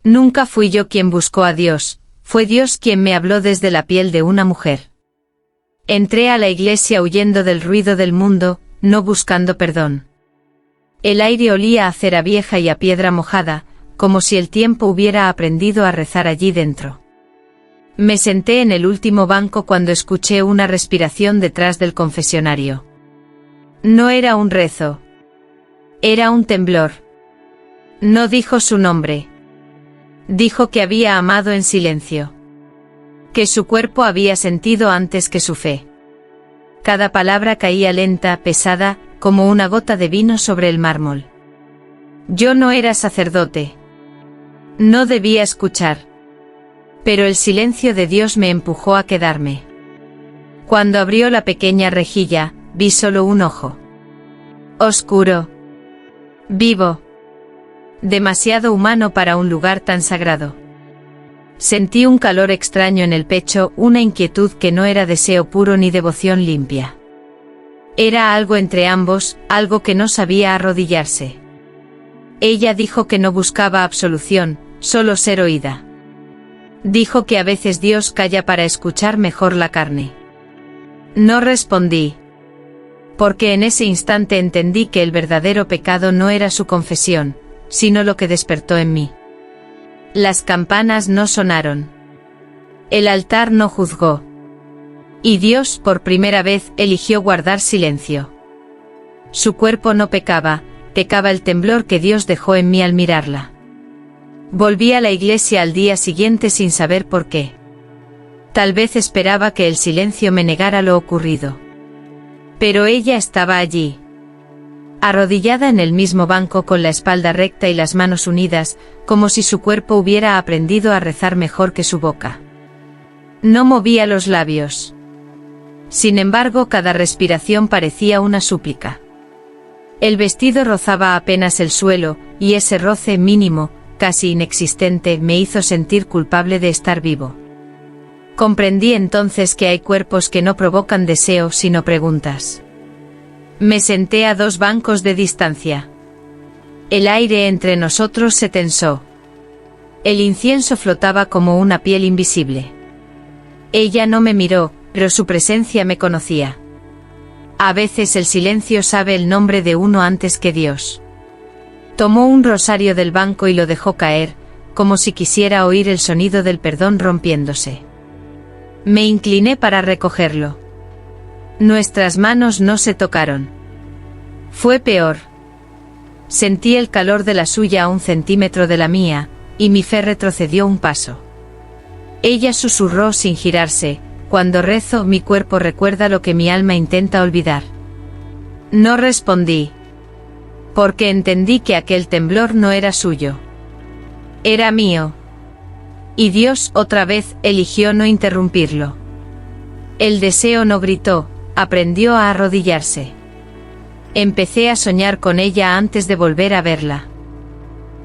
Nunca fui yo quien buscó a Dios, fue Dios quien me habló desde la piel de una mujer. Entré a la iglesia huyendo del ruido del mundo, no buscando perdón. El aire olía a cera vieja y a piedra mojada, como si el tiempo hubiera aprendido a rezar allí dentro. Me senté en el último banco cuando escuché una respiración detrás del confesionario. No era un rezo. Era un temblor. No dijo su nombre. Dijo que había amado en silencio. Que su cuerpo había sentido antes que su fe. Cada palabra caía lenta, pesada, como una gota de vino sobre el mármol. Yo no era sacerdote. No debía escuchar. Pero el silencio de Dios me empujó a quedarme. Cuando abrió la pequeña rejilla, vi solo un ojo. Oscuro. Vivo. Demasiado humano para un lugar tan sagrado. Sentí un calor extraño en el pecho, una inquietud que no era deseo puro ni devoción limpia. Era algo entre ambos, algo que no sabía arrodillarse. Ella dijo que no buscaba absolución, solo ser oída. Dijo que a veces Dios calla para escuchar mejor la carne. No respondí. Porque en ese instante entendí que el verdadero pecado no era su confesión, sino lo que despertó en mí. Las campanas no sonaron. El altar no juzgó. Y Dios, por primera vez, eligió guardar silencio. Su cuerpo no pecaba, pecaba el temblor que Dios dejó en mí al mirarla. Volví a la iglesia al día siguiente sin saber por qué. Tal vez esperaba que el silencio me negara lo ocurrido. Pero ella estaba allí. Arrodillada en el mismo banco con la espalda recta y las manos unidas, como si su cuerpo hubiera aprendido a rezar mejor que su boca. No movía los labios. Sin embargo, cada respiración parecía una súplica. El vestido rozaba apenas el suelo, y ese roce mínimo, casi inexistente, me hizo sentir culpable de estar vivo. Comprendí entonces que hay cuerpos que no provocan deseo sino preguntas. Me senté a 2 bancos de distancia. El aire entre nosotros se tensó. El incienso flotaba como una piel invisible. Ella no me miró, pero su presencia me conocía. A veces el silencio sabe el nombre de uno antes que Dios. Tomó un rosario del banco y lo dejó caer, como si quisiera oír el sonido del perdón rompiéndose. Me incliné para recogerlo. Nuestras manos no se tocaron. Fue peor. Sentí el calor de la suya a 1 centímetro de la mía, y mi fe retrocedió un paso. Ella susurró sin girarse: cuando rezo, mi cuerpo recuerda lo que mi alma intenta olvidar. No respondí. Porque entendí que aquel temblor no era suyo. Era mío. Y Dios otra vez eligió no interrumpirlo. El deseo no gritó, aprendió a arrodillarse. Empecé a soñar con ella antes de volver a verla.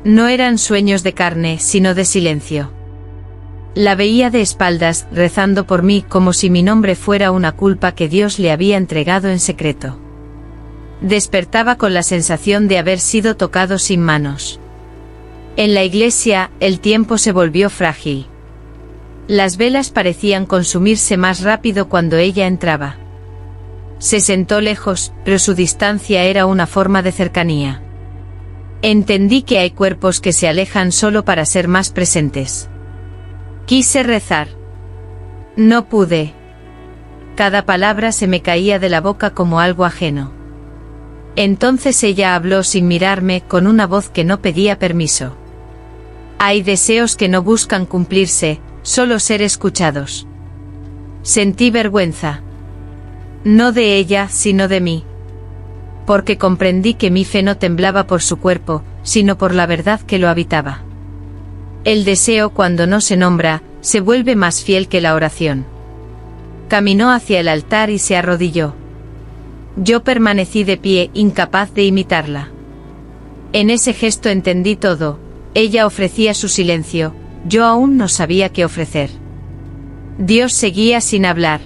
No eran sueños de carne, sino de silencio. La veía de espaldas, rezando por mí como si mi nombre fuera una culpa que Dios le había entregado en secreto. Despertaba con la sensación de haber sido tocado sin manos. En la iglesia, el tiempo se volvió frágil. Las velas parecían consumirse más rápido cuando ella entraba. Se sentó lejos, pero su distancia era una forma de cercanía. Entendí que hay cuerpos que se alejan solo para ser más presentes. Quise rezar. No pude. Cada palabra se me caía de la boca como algo ajeno. Entonces ella habló sin mirarme, con una voz que no pedía permiso. Hay deseos que no buscan cumplirse, solo ser escuchados. Sentí vergüenza. No de ella, sino de mí. Porque comprendí que mi fe no temblaba por su cuerpo, sino por la verdad que lo habitaba. El deseo, cuando no se nombra, se vuelve más fiel que la oración. Caminó hacia el altar y se arrodilló. Yo permanecí de pie, incapaz de imitarla. En ese gesto entendí todo. Ella ofrecía su silencio, yo aún no sabía qué ofrecer. Dios seguía sin hablar.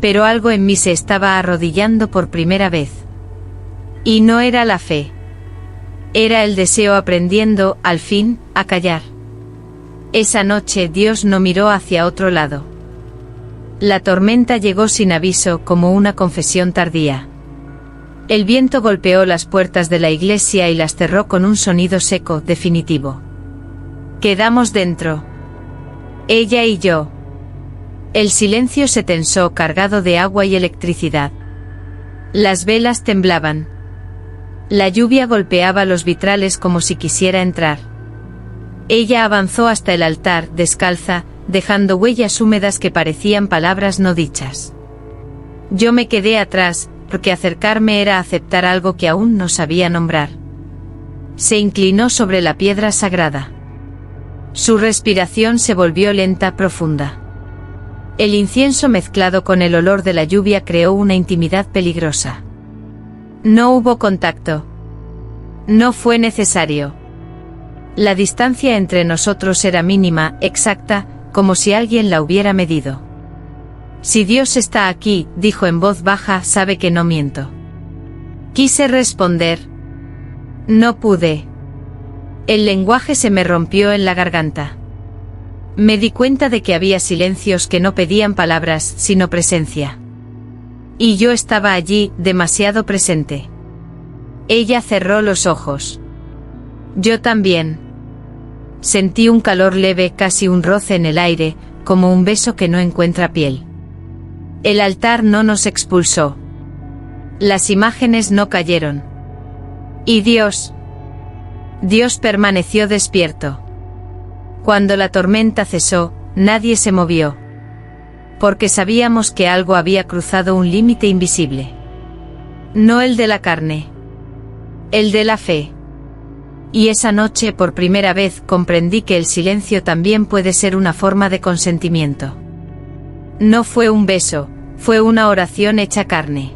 Pero algo en mí se estaba arrodillando por primera vez. Y no era la fe. Era el deseo aprendiendo, al fin, a callar. Esa noche Dios no miró hacia otro lado. La tormenta llegó sin aviso, como una confesión tardía. El viento golpeó las puertas de la iglesia y las cerró con un sonido seco, definitivo. Quedamos dentro. Ella y yo. El silencio se tensó, cargado de agua y electricidad. Las velas temblaban. La lluvia golpeaba los vitrales como si quisiera entrar. Ella avanzó hasta el altar, descalza, dejando huellas húmedas que parecían palabras no dichas. Yo me quedé atrás, porque acercarme era aceptar algo que aún no sabía nombrar. Se inclinó sobre la piedra sagrada. Su respiración se volvió lenta, profunda. El incienso mezclado con el olor de la lluvia creó una intimidad peligrosa. No hubo contacto. No fue necesario. La distancia entre nosotros era mínima, exacta, como si alguien la hubiera medido. Si Dios está aquí, dijo en voz baja, sabe que no miento. Quise responder. No pude. El lenguaje se me rompió en la garganta. Me di cuenta de que había silencios que no pedían palabras, sino presencia. Y yo estaba allí, demasiado presente. Ella cerró los ojos. Yo también. Sentí un calor leve, casi un roce en el aire, como un beso que no encuentra piel. El altar no nos expulsó. Las imágenes no cayeron. Y Dios permaneció despierto. Cuando la tormenta cesó, nadie se movió. Porque sabíamos que algo había cruzado un límite invisible. No el de la carne. El de la fe. Y esa noche por primera vez comprendí que el silencio también puede ser una forma de consentimiento. No fue un beso, fue una oración hecha carne.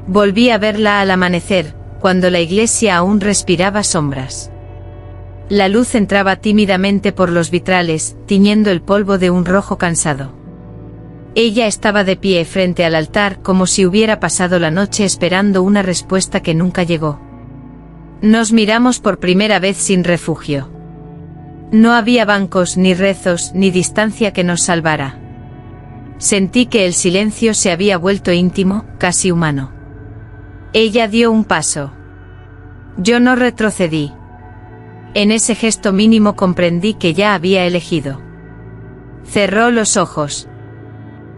Volví a verla al amanecer, cuando la iglesia aún respiraba sombras. La luz entraba tímidamente por los vitrales, tiñendo el polvo de un rojo cansado. Ella estaba de pie frente al altar como si hubiera pasado la noche esperando una respuesta que nunca llegó. Nos miramos por primera vez sin refugio. No había bancos, ni rezos, ni distancia que nos salvara. Sentí que el silencio se había vuelto íntimo, casi humano. Ella dio un paso. Yo no retrocedí. En ese gesto mínimo comprendí que ya había elegido. Cerró los ojos.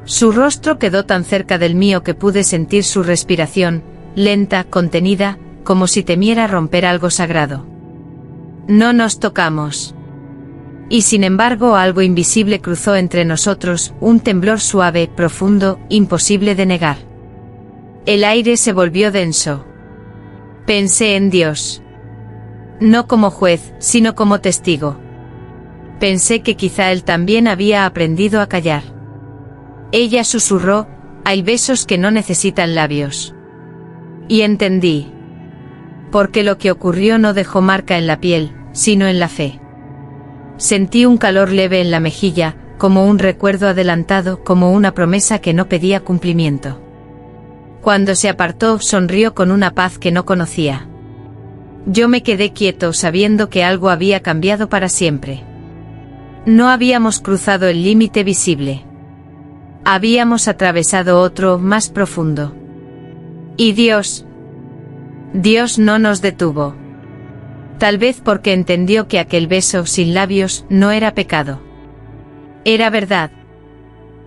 Su rostro quedó tan cerca del mío que pude sentir su respiración, lenta, contenida, como si temiera romper algo sagrado. No nos tocamos. Y sin embargo algo invisible cruzó entre nosotros, un temblor suave, profundo, imposible de negar. El aire se volvió denso. Pensé en Dios. No como juez, sino como testigo. Pensé que quizá él también había aprendido a callar. Ella susurró, hay besos que no necesitan labios. Y entendí. Porque lo que ocurrió no dejó marca en la piel, sino en la fe. Sentí un calor leve en la mejilla, como un recuerdo adelantado, como una promesa que no pedía cumplimiento. Cuando se apartó, sonrió con una paz que no conocía. Yo me quedé quieto sabiendo que algo había cambiado para siempre. No habíamos cruzado el límite visible. Habíamos atravesado otro, más profundo. Y Dios no nos detuvo. Tal vez porque entendió que aquel beso sin labios no era pecado. Era verdad.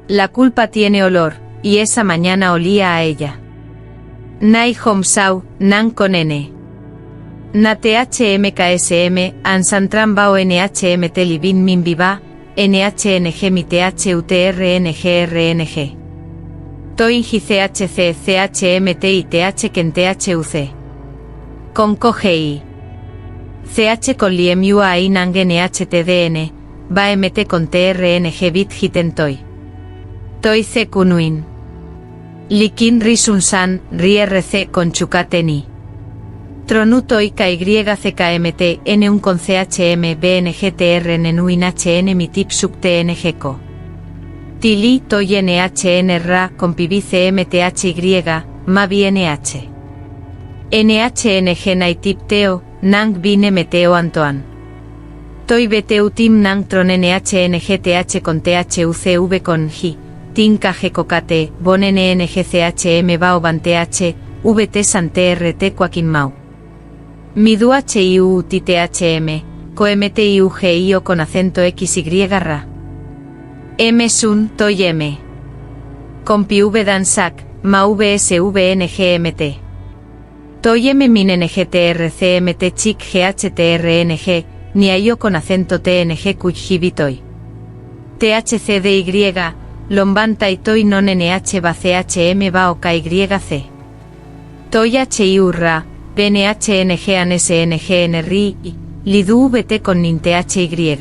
La culpa tiene olor, y esa mañana olía a ella. Nai Hom Sau, Nan con N. Na THMKSM, Ansantran Bao NHMT Libin Min Viva, NHNG Mi THUTRNGRNG. Toingi CHC CHMT y TH Ken THUC. Con Kogei. CH con Liem Ua Inang NHTDN, Ba MT con TRNG Bit Hitentoy. Toi C Kunuin. Likin Risun San, RC con Chukateni. Tronutoi KYCKMT N1 con CHM BNGTRN Nuin HN Mi Tip Sub TNG Co. Tili Toy NHN Ra con Pibi CMTHY, Mavi NH. NHNG Naitip Teo, Nang Bin MTO Antoine. Toi BTU Tim Nang Tron NHNGTH con THUCV con G, Tin KG Cocate, Bon NNGCHM Bao Ban TH, VT San TRT Quakin Mau. Midu HIU TTHM, CoMTIUGIO con acento XY Ra. M Sun Toi M. Compi V Dan Sac, Ma VSVNGMT. Toi M Min NGTRCMT Chic GHTRNG, Niayo con acento TNG Kujibitoy. THCDY, Lombanta y Toi Non NH BACHM Bao KYC. Toi HIU Ra, PNHNG ANSNG NRI, Lidu VT con Nin THY.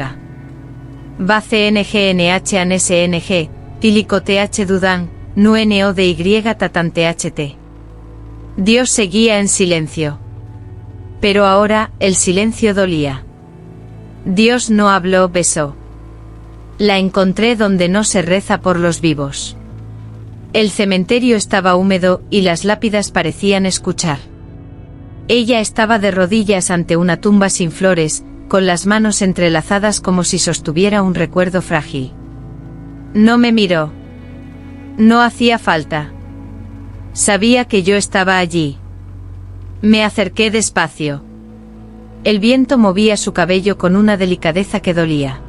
BACNG NH ANSNG, Tilico TH Dudan, NUNO DY Tatan THT. Dios seguía en silencio. Pero ahora, el silencio dolía. Dios no habló, besó. La encontré donde no se reza por los vivos. El cementerio estaba húmedo y las lápidas parecían escuchar. Ella estaba de rodillas ante una tumba sin flores, con las manos entrelazadas como si sostuviera un recuerdo frágil. No me miró. No hacía falta. Sabía que yo estaba allí. Me acerqué despacio. El viento movía su cabello con una delicadeza que dolía.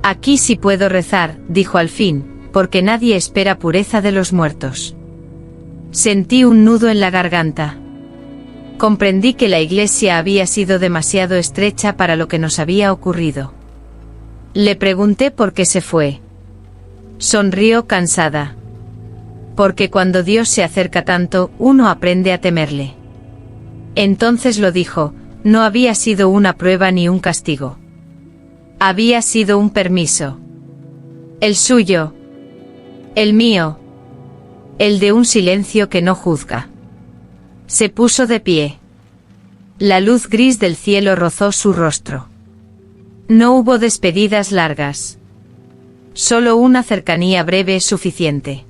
Aquí sí puedo rezar, dijo al fin, porque nadie espera pureza de los muertos. Sentí un nudo en la garganta. Comprendí que la iglesia había sido demasiado estrecha para lo que nos había ocurrido. Le pregunté por qué se fue. Sonrió cansada. Porque cuando Dios se acerca tanto, uno aprende a temerle. Entonces lo dijo, no había sido una prueba ni un castigo. Había sido un permiso. El suyo. El mío. El de un silencio que no juzga. Se puso de pie. La luz gris del cielo rozó su rostro. No hubo despedidas largas. Solo una cercanía breve suficiente.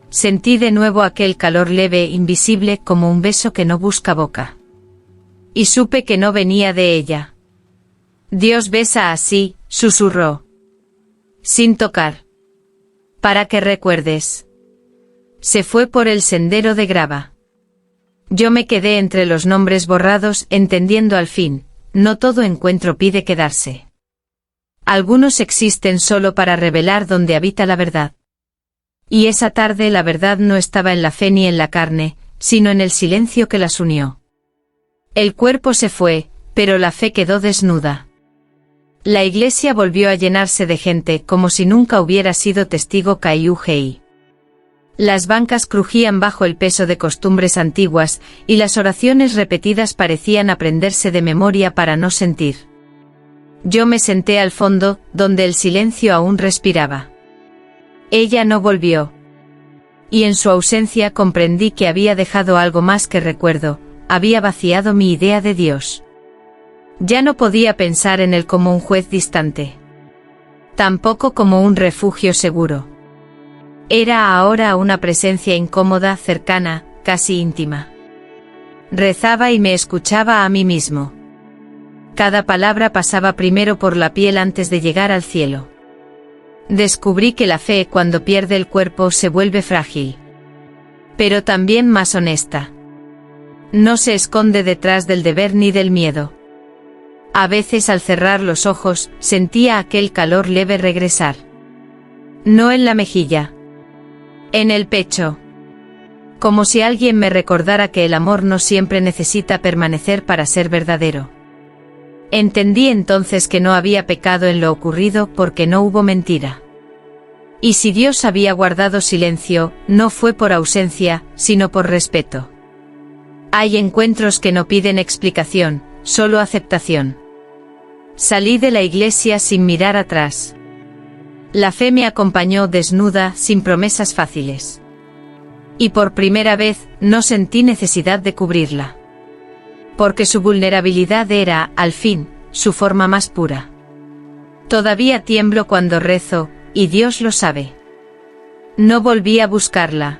Sentí de nuevo aquel calor leve, invisible como un beso que no busca boca. Y supe que no venía de ella. Dios besa así, susurró. Sin tocar. Para que recuerdes. Se fue por el sendero de grava. Yo me quedé entre los nombres borrados, entendiendo al fin, no todo encuentro pide quedarse. Algunos existen solo para revelar dónde habita la verdad. Y esa tarde la verdad no estaba en la fe ni en la carne, sino en el silencio que las unió. El cuerpo se fue, pero la fe quedó desnuda. La iglesia volvió a llenarse de gente como si nunca hubiera sido testigo KIUGI. Las bancas crujían bajo el peso de costumbres antiguas, y las oraciones repetidas parecían aprenderse de memoria para no sentir. Yo me senté al fondo, donde el silencio aún respiraba. Ella no volvió. Y en su ausencia comprendí que había dejado algo más que recuerdo, había vaciado mi idea de Dios. Ya no podía pensar en él como un juez distante. Tampoco como un refugio seguro. Era ahora una presencia incómoda, cercana, casi íntima. Rezaba y me escuchaba a mí mismo. Cada palabra pasaba primero por la piel antes de llegar al cielo. Descubrí que la fe, cuando pierde el cuerpo, se vuelve frágil. Pero también más honesta. No se esconde detrás del deber ni del miedo. A veces al cerrar los ojos, sentía aquel calor leve regresar. No en la mejilla. En el pecho. Como si alguien me recordara que el amor no siempre necesita permanecer para ser verdadero. Entendí entonces que no había pecado en lo ocurrido porque no hubo mentira. Y si Dios había guardado silencio, no fue por ausencia, sino por respeto. Hay encuentros que no piden explicación, solo aceptación. Salí de la iglesia sin mirar atrás. La fe me acompañó desnuda, sin promesas fáciles. Y por primera vez, no sentí necesidad de cubrirla. Porque su vulnerabilidad era, al fin, su forma más pura. Todavía tiemblo cuando rezo, y Dios lo sabe. No volví a buscarla.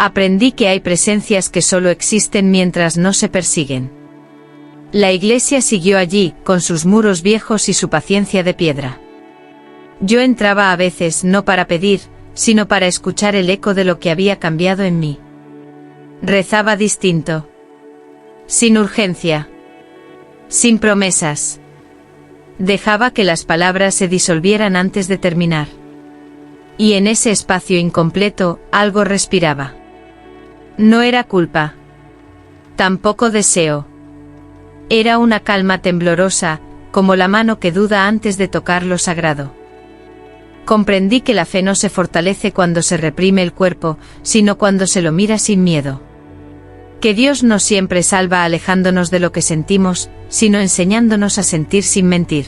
Aprendí que hay presencias que solo existen mientras no se persiguen. La iglesia siguió allí, con sus muros viejos y su paciencia de piedra. Yo entraba a veces no para pedir, sino para escuchar el eco de lo que había cambiado en mí. Rezaba distinto. Sin urgencia. Sin promesas. Dejaba que las palabras se disolvieran antes de terminar. Y en ese espacio incompleto, algo respiraba. No era culpa. Tampoco deseo. Era una calma temblorosa, como la mano que duda antes de tocar lo sagrado. Comprendí que la fe no se fortalece cuando se reprime el cuerpo, sino cuando se lo mira sin miedo. Que Dios no siempre salva alejándonos de lo que sentimos, sino enseñándonos a sentir sin mentir.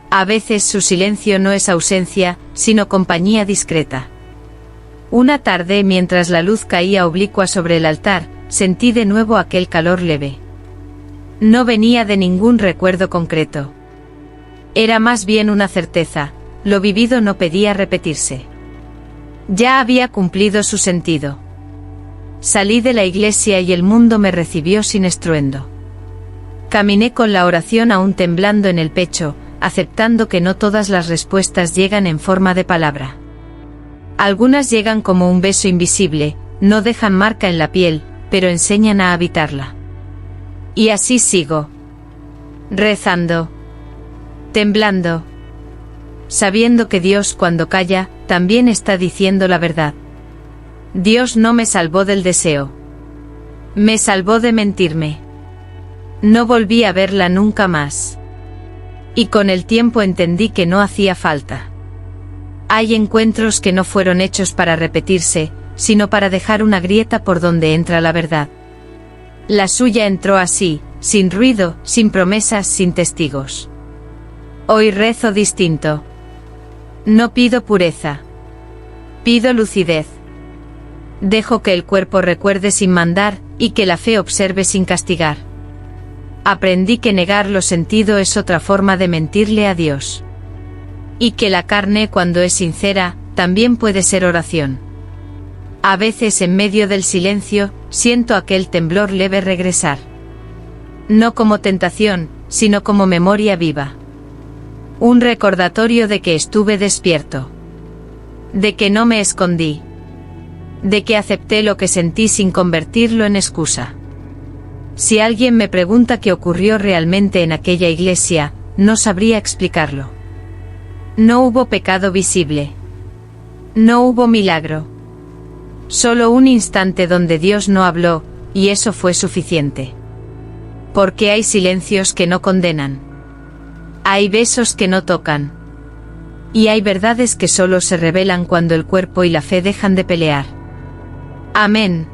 A veces su silencio no es ausencia, sino compañía discreta. Una tarde, mientras la luz caía oblicua sobre el altar, sentí de nuevo aquel calor leve. No venía de ningún recuerdo concreto. Era más bien una certeza, lo vivido no pedía repetirse. Ya había cumplido su sentido. Salí de la iglesia y el mundo me recibió sin estruendo. Caminé con la oración aún temblando en el pecho, aceptando que no todas las respuestas llegan en forma de palabra. Algunas llegan como un beso invisible, no dejan marca en la piel, pero enseñan a habitarla. Y así sigo. Rezando. Temblando. Sabiendo que Dios, cuando calla, también está diciendo la verdad. Dios no me salvó del deseo. Me salvó de mentirme. No volví a verla nunca más. Y con el tiempo entendí que no hacía falta. Hay encuentros que no fueron hechos para repetirse, sino para dejar una grieta por donde entra la verdad. La suya entró así, sin ruido, sin promesas, sin testigos. Hoy rezo distinto. No pido pureza. Pido lucidez. Dejo que el cuerpo recuerde sin mandar, y que la fe observe sin castigar. Aprendí que negar lo sentido es otra forma de mentirle a Dios. Y que la carne, cuando es sincera, también puede ser oración. A veces en medio del silencio, siento aquel temblor leve regresar. No como tentación, sino como memoria viva. Un recordatorio de que estuve despierto. De que no me escondí. De que acepté lo que sentí sin convertirlo en excusa. Si alguien me pregunta qué ocurrió realmente en aquella iglesia, no sabría explicarlo. No hubo pecado visible. No hubo milagro. Solo un instante donde Dios no habló, y eso fue suficiente. Porque hay silencios que no condenan. Hay besos que no tocan. Y hay verdades que solo se revelan cuando el cuerpo y la fe dejan de pelear. Amén.